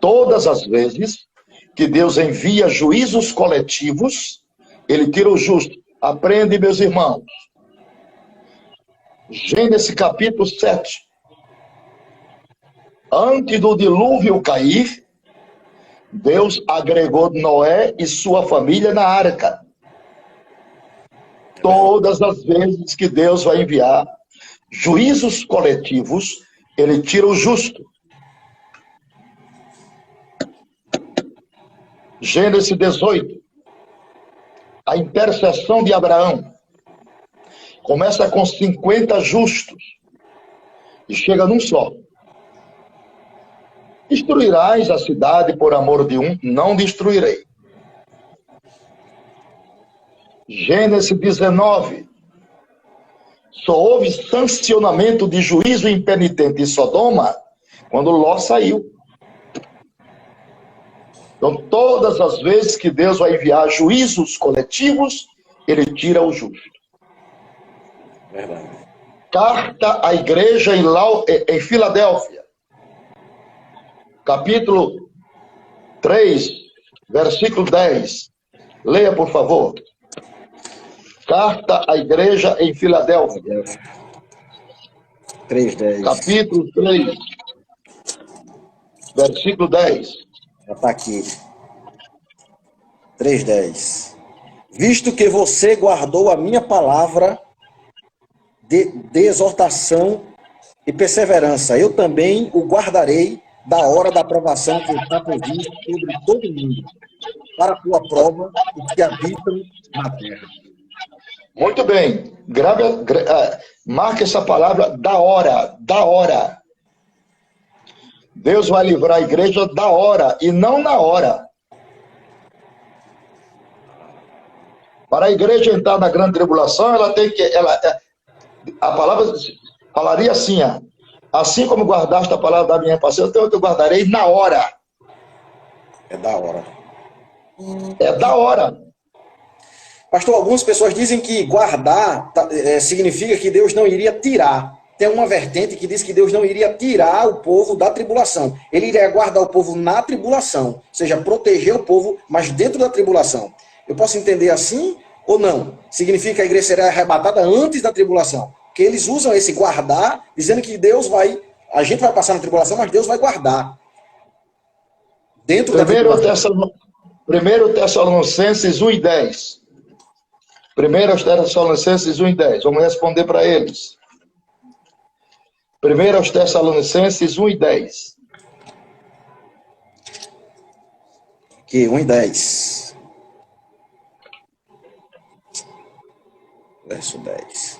Todas as vezes que Deus envia juízos coletivos, ele tira o justo. Aprende, meus irmãos. Gênesis capítulo 7. Antes do dilúvio cair, Deus agregou Noé e sua família na arca. Todas as vezes que Deus vai enviar juízos coletivos, ele tira o justo. Gênesis 18. A intercessão de Abraão começa com 50 justos e chega num só. Destruirás a cidade por amor de um? Não destruirei. Gênesis 19. Só houve sancionamento de juízo impenitente em Sodoma quando Ló saiu. Então, todas as vezes que Deus vai enviar juízos coletivos, ele tira o justo. Verdade. Carta à igreja em Filadélfia. Capítulo 3, versículo 10. Leia, por favor. Carta à igreja em Filadélfia. 3:10. Capítulo 3, versículo 10. Já está aqui. 3:10. Visto que você guardou a minha palavra de exortação e perseverança, eu também o guardarei da hora da aprovação que está prevista sobre todo mundo, para a tua prova, os que habitam na terra. Muito bem. Marque essa palavra da hora, da hora. Deus vai livrar a igreja da hora e não na hora. Para a igreja entrar na grande tribulação, ela tem que... a palavra falaria assim, assim como guardaste a palavra da minha paciência, eu te guardarei na hora. É da hora. É da hora. Pastor, algumas pessoas dizem que guardar significa que Deus não iria tirar. Tem uma vertente que diz que Deus não iria tirar o povo da tribulação. Ele iria guardar o povo na tribulação, ou seja, proteger o povo, mas dentro da tribulação. Eu posso entender assim ou não? Significa que a igreja será arrebatada antes da tribulação. Porque eles usam esse guardar, dizendo que a gente vai passar na tribulação, mas Deus vai guardar. Dentro da tribulação. 1 Tessalonicenses 1:10. 1 Tessalonicenses 1:10. Vamos responder para eles. 1 Tessalonicenses 1:10. Aqui, 1:10. Verso 10.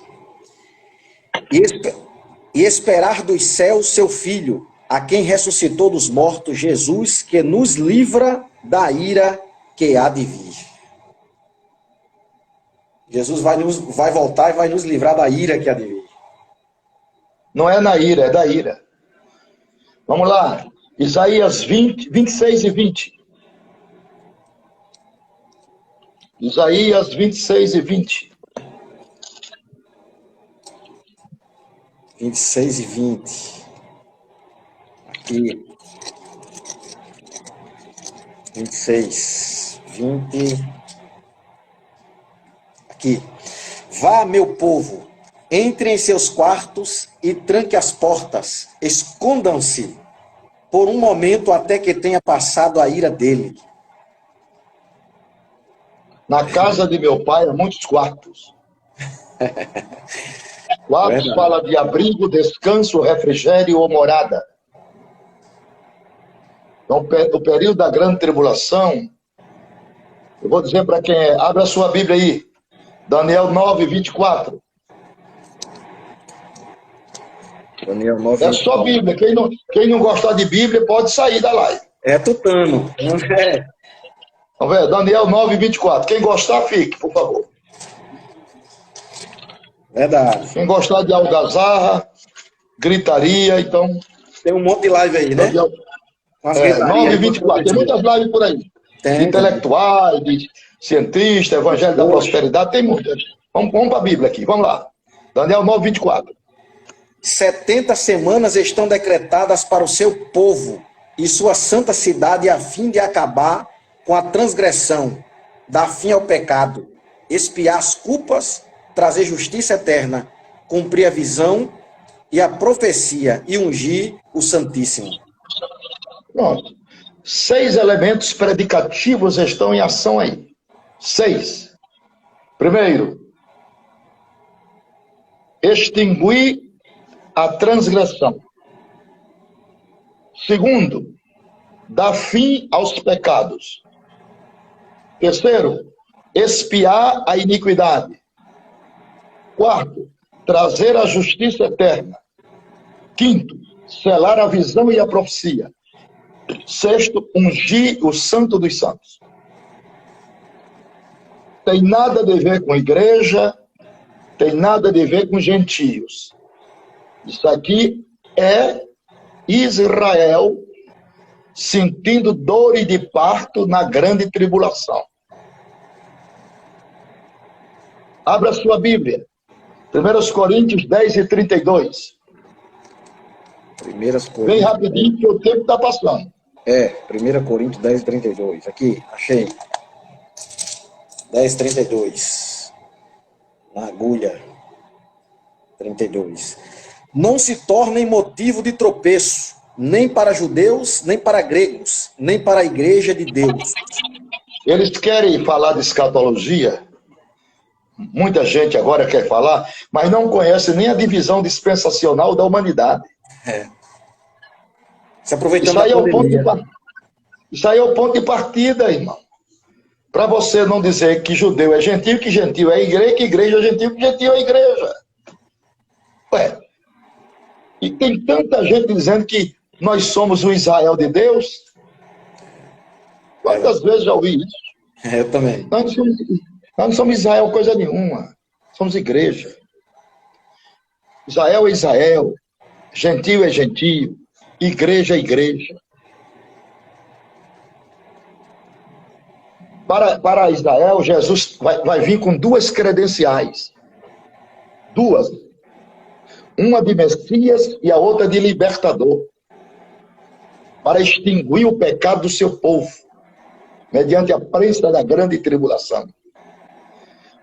E esperar dos céus seu Filho, a quem ressuscitou dos mortos, Jesus, que nos livra da ira que há de vir. Jesus vai voltar e vai nos livrar da ira que há de vir. Não é na ira, é da ira. Vamos lá. Isaías 26 e 20. Isaías 26 e 20. 26 e 20. Aqui. 26, 20. Aqui. Vá, meu povo, entre em seus quartos e tranque as portas, escondam-se por um momento até que tenha passado a ira dele. Na casa de meu pai há muitos quartos. Quartos Verdade. fala de abrigo, descanso, refrigério ou morada. Então, o período da grande tribulação, eu vou dizer para quem é, abre a sua Bíblia aí, Daniel 9, 24. Daniel 9. É só Bíblia, quem não gostar de Bíblia pode sair da live. É tutano. É. Vamos ver, Daniel 9, 24. Quem gostar, fique, por favor. Verdade. Quem gostar de algazarra, gritaria, então... Tem um monte de live aí, né? Daniel, Umas 9 e 24. Tem muitas lives por aí. De intelectuais, de cientistas, evangelho da prosperidade, tem muitas. Vamos para a Bíblia aqui, vamos lá. Daniel 9, 24. 70 semanas estão decretadas para o seu povo e sua santa cidade a fim de acabar com a transgressão, dar fim ao pecado, expiar as culpas, trazer justiça eterna, cumprir a visão e a profecia e ungir o Santíssimo. Pronto. 6 elementos predicativos estão em ação aí. 6. Primeiro, extinguir a transgressão. Segundo, dar fim aos pecados. Terceiro, expiar a iniquidade. Quarto, trazer a justiça eterna. Quinto, selar a visão e a profecia. Sexto, ungir o santo dos santos. Tem nada a ver com igreja, tem nada a ver com gentios. Isso aqui é Israel sentindo dor e de parto na grande tribulação. Abra sua Bíblia. 1 Coríntios 10 e 32. Bem rapidinho, que o tempo está passando. 1 Coríntios 10, 32. Aqui, achei. 10, 32. Na agulha. 32. Não se tornem motivo de tropeço, nem para judeus, nem para gregos, nem para a igreja de Deus. Eles querem falar de escatologia. Muita gente agora quer falar, mas não conhece nem a divisão dispensacional da humanidade. Se aproveitando Isso aí é o ponto de partida, irmão. Para você não dizer que judeu é gentil, que gentil é igreja, que igreja é gentil, que gentil é igreja. Ué, e tem tanta gente dizendo que nós somos o Israel de Deus. Quantas vezes já ouvi isso? Eu também. Nós não somos Israel coisa nenhuma. Somos igreja. Israel é Israel. Gentil é gentil. Igreja é igreja. Para Israel, Jesus vai vir com 2 credenciais. 2. Uma de Messias e a outra de libertador. Para extinguir o pecado do seu povo. Mediante a prensa da grande tribulação.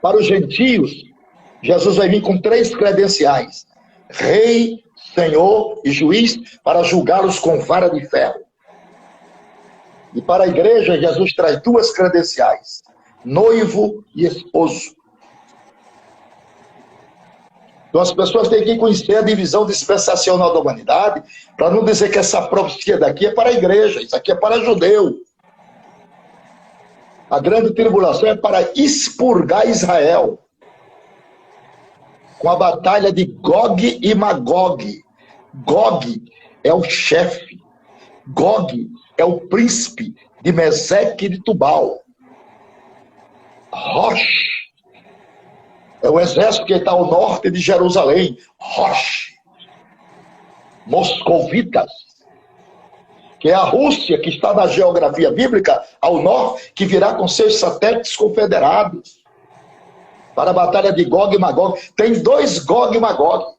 Para os gentios, Jesus vai vir com 3 credenciais. Rei, Senhor e juiz, para julgá-los com vara de ferro. E para a igreja, Jesus traz 2 credenciais. Noivo e esposo. Então as pessoas têm que conhecer a divisão dispensacional da humanidade, para não dizer que essa profecia daqui é para a igreja, isso aqui é para judeu. A grande tribulação é para expurgar Israel. Com a batalha de Gog e Magog. Gog é o chefe. Gog é o príncipe de Meseque e de Tubal. Rosh é o exército que está ao norte de Jerusalém. Rosh. Moscovitas, que é a Rússia, que está na geografia bíblica ao norte, que virá com seus satélites confederados para a batalha de Gog e Magog. Tem 2 Gog e Magog.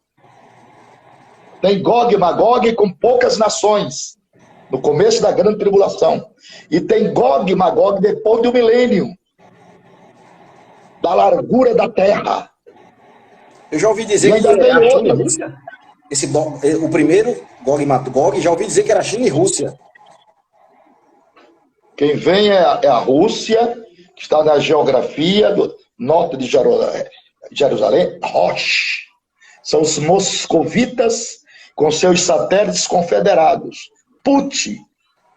Tem Gog e Magog com poucas nações, no começo da grande tribulação. E tem Gog e Magog depois do milênio, da largura da terra. Eu já ouvi dizer que é a Rússia. O primeiro, Gog e Magog, já ouvi dizer que era China e Rússia. Quem vem é a Rússia, que está na geografia do norte de Jerusalém, Rosh. São os moscovitas com seus satélites confederados. Put,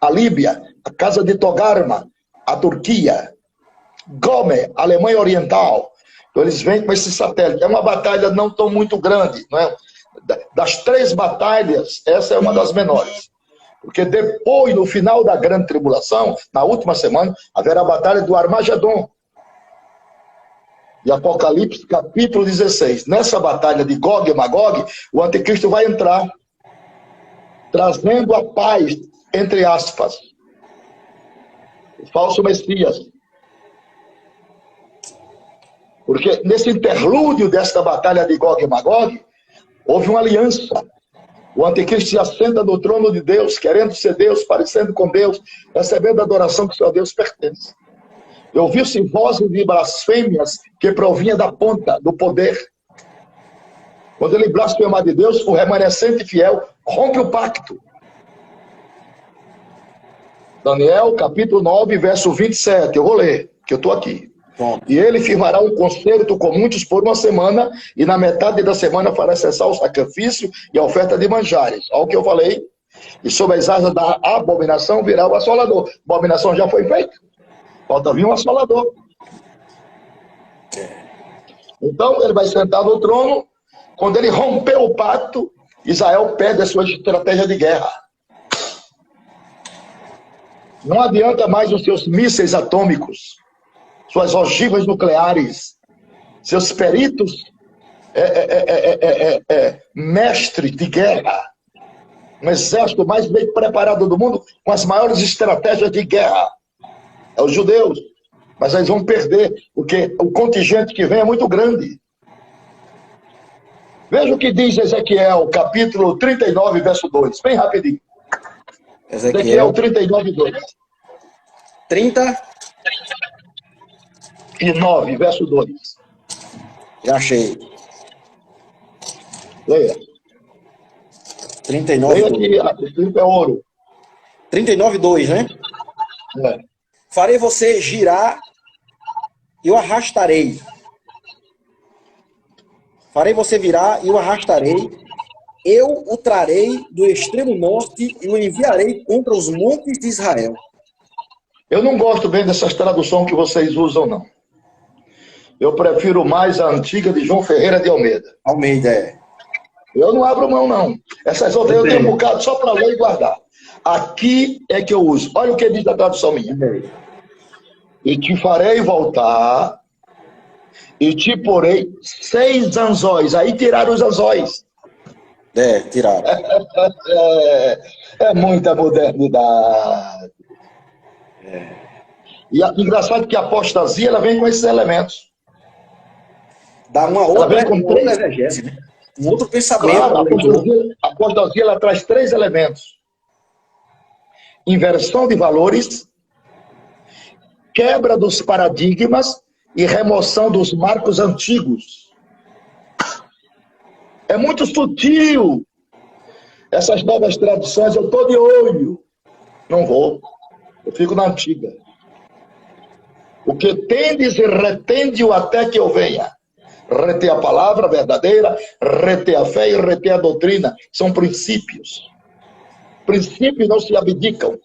a Líbia, a casa de Togarma, a Turquia. Gomer, a Alemanha Oriental. Então eles vêm com esse satélite. É uma batalha não tão muito grande, não é? Das 3 batalhas, essa é uma das menores. Porque depois, no final da grande tribulação, na última semana, haverá a batalha do Armagedon. De Apocalipse, capítulo 16. Nessa batalha de Gog e Magog, o anticristo vai entrar, trazendo a paz, entre aspas. O falso Messias. Porque nesse interlúdio desta batalha de Gog e Magog, houve uma aliança. O anticristo se assenta no trono de Deus, querendo ser Deus, parecendo com Deus, recebendo a adoração que só a Deus pertence. Ouviu-se vozes de blasfêmias que provinha da ponta do poder. Quando ele blasfemar de Deus, o remanescente fiel rompe o pacto. Daniel, capítulo 9, verso 27. Eu vou ler, que eu estou aqui. Bom. E ele firmará um concerto com muitos por uma semana, e na metade da semana fará cessar o sacrifício e a oferta de manjares. Olha o que eu falei. E sob as asas da abominação virá o assolador. A abominação já foi feita. Falta vir um assolador. Então ele vai sentar no trono. Quando ele romper o pacto, Israel perde a sua estratégia de guerra. Não adianta mais os seus mísseis atômicos, suas ogivas nucleares, seus peritos mestres de guerra, um exército mais bem preparado do mundo, com as maiores estratégias de guerra. É os judeus. Mas eles vão perder, porque o contingente que vem é muito grande. Veja o que diz Ezequiel, capítulo 39, verso 2. Bem rapidinho. Ezequiel 39, 2. 39, verso 2. Já achei. Leia. 39, Leia que o tempo é ouro. 39, 2, né? É. Farei você girar e o arrastarei. Farei você virar e o arrastarei. Eu o trarei do extremo norte e o enviarei contra os montes de Israel. Eu não gosto bem dessas traduções que vocês usam, não. Eu prefiro mais a antiga de João Ferreira de Almeida. Almeida, é. Eu não abro mão, não. Essas outras eu tenho um bocado só para ler e guardar. Aqui é que eu uso. Olha o que diz da tradução minha. E te farei voltar e te porei 6 anzóis. Aí tiraram os anzóis. Tiraram. É muita modernidade. E engraçado que a apostasia ela vem com esses elementos. Dá uma outra exegese, né? Um outro pensamento. Claro, a apostasia ela traz 3 elementos. Inversão de valores, quebra dos paradigmas e remoção dos marcos antigos. É muito sutil. Essas novas traduções, eu estou de olho. Não vou. Eu fico na antiga. O que tendes e retende-o até que eu venha. Reter a palavra verdadeira, reter a fé e reter a doutrina. São princípios. Princípios não se abdicam.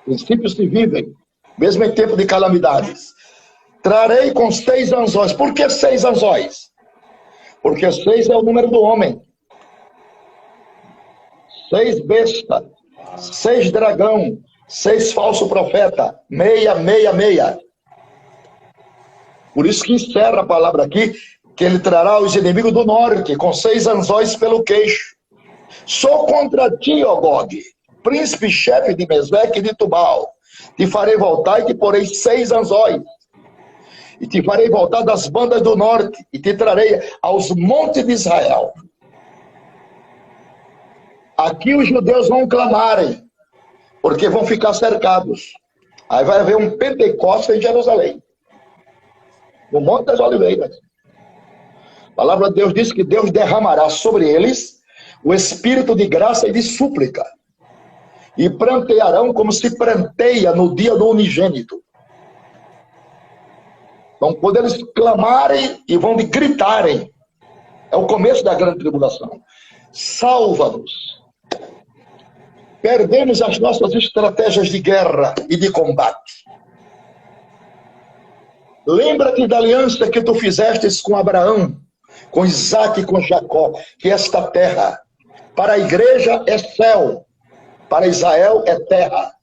Princípios se vivem, mesmo em tempo de calamidades. Trarei com 6 anzóis. Por que 6 anzóis? Porque 6 é o número do homem. 6 besta, 6 dragão, 6 falso profeta, 666. Por isso que encerra a palavra aqui, que ele trará os inimigos do norte, com 6 anzóis pelo queixo. Sou contra ti, ó Gog, príncipe-chefe de Meseque e de Tubal. Te farei voltar e te porei 6 anzóis. E te farei voltar das bandas do norte, e te trarei aos montes de Israel. Aqui os judeus vão clamarem, porque vão ficar cercados. Aí vai haver um Pentecostes em Jerusalém, no Monte das Oliveiras. A palavra de Deus diz que Deus derramará sobre eles o espírito de graça e de súplica, e prantearão como se pranteia no dia do unigênito. Então, quando eles clamarem e vão gritarem, é o começo da grande tribulação. Salva-nos. Perdemos as nossas estratégias de guerra e de combate. Lembra-te da aliança que tu fizestes com Abraão, com Isaac e com Jacó, que esta terra, para a igreja é céu, para Israel é terra.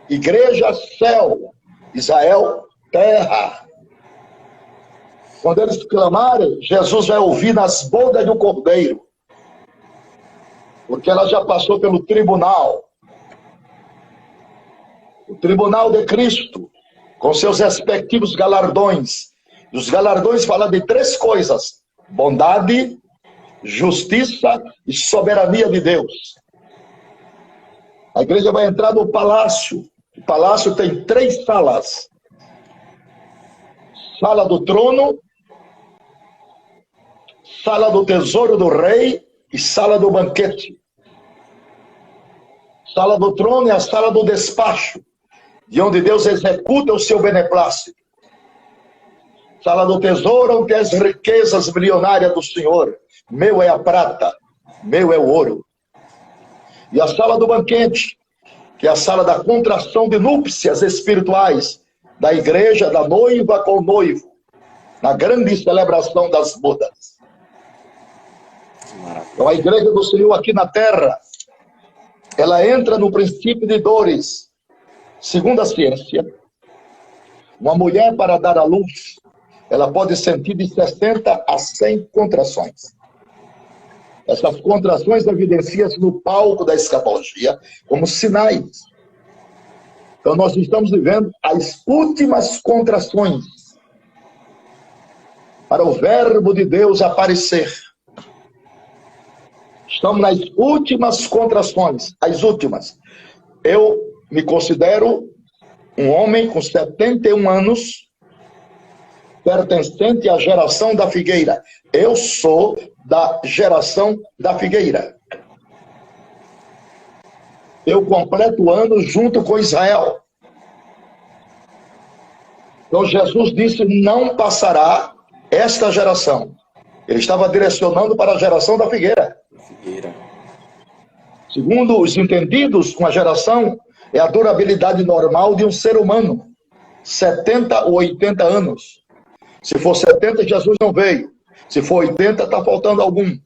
Igreja, céu, Israel, terra. Quando eles clamarem, Jesus vai ouvir nas bodas do Cordeiro, porque ela já passou pelo tribunal. O tribunal de Cristo, com seus respectivos galardões. E os galardões falam de três coisas: bondade, justiça e soberania de Deus. A igreja vai entrar no palácio. O palácio tem três salas: sala do trono, sala do tesouro do rei e sala do banquete. Sala do trono é a sala do despacho, de onde Deus executa o seu beneplácito. Sala do tesouro, onde as riquezas milionárias do Senhor. Meu é a prata, meu é o ouro. E a sala do banquete, que é a sala da contração de núpcias espirituais da igreja, da noiva com o noivo, na grande celebração das bodas. Então a igreja do Senhor aqui na terra, ela entra no princípio de dores. Segundo a ciência, uma mulher para dar à luz, ela pode sentir de 60 a 100 contrações. Essas contrações evidenciam-se no palco da escatologia como sinais. Então nós estamos vivendo as últimas contrações para o verbo de Deus aparecer. Estamos nas últimas contrações, as últimas. Eu me considero um homem com 71 anos, pertencente à geração da figueira. Eu sou da geração da figueira. Eu completo o ano junto com Israel. Então Jesus disse: não passará esta geração. Ele estava direcionando para a geração da figueira. Segundo os entendidos, uma geração é a durabilidade normal de um ser humano. 70 ou 80 anos. Se for 70, Jesus não veio. Se for 80, está faltando algum.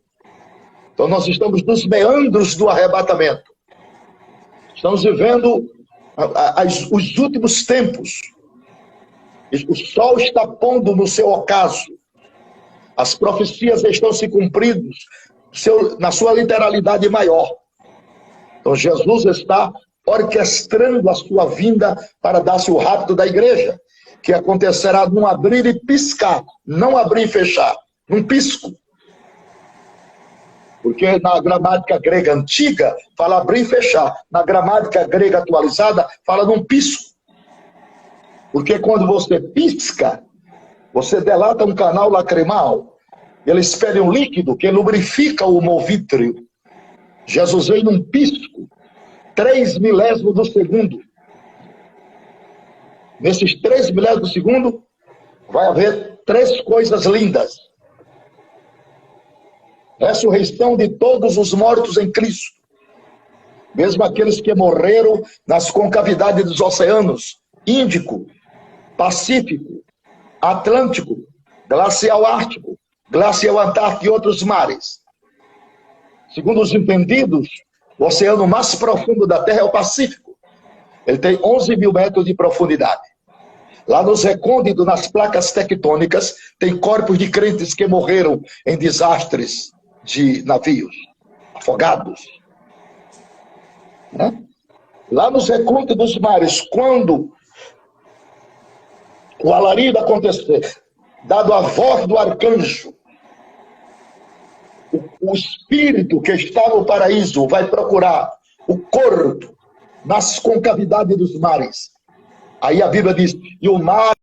Então nós estamos nos meandros do arrebatamento. Estamos vivendo os últimos tempos. O sol está pondo no seu ocaso. As profecias estão se cumprindo na sua literalidade maior. Então Jesus está orquestrando a sua vinda para dar-se o rapto da igreja, que acontecerá num abrir e piscar, não abrir e fechar, num pisco. Porque na gramática grega antiga fala abrir e fechar, na gramática grega atualizada fala num pisco. Porque quando você pisca, você delata um canal lacrimal, ele expele um líquido que lubrifica o movítrio. Jesus veio num pisco, 3 milésimos do segundo. Nesses 3 milésimos do segundo, vai haver 3 coisas lindas. Ressurreição de todos os mortos em Cristo. Mesmo aqueles que morreram nas concavidades dos oceanos, Índico, Pacífico, Atlântico, Glacial Ártico, Glacial Antártico e outros mares. Segundo os entendidos, o oceano mais profundo da Terra é o Pacífico. Ele tem 11 mil metros de profundidade. Lá nos recônditos, nas placas tectônicas, tem corpos de crentes que morreram em desastres de navios, afogados. Né? Lá nos recônditos dos mares, quando o alarido acontecer, dado a voz do arcanjo, o espírito que está no paraíso vai procurar o corpo nas concavidades dos mares. Aí a Bíblia diz: e o mar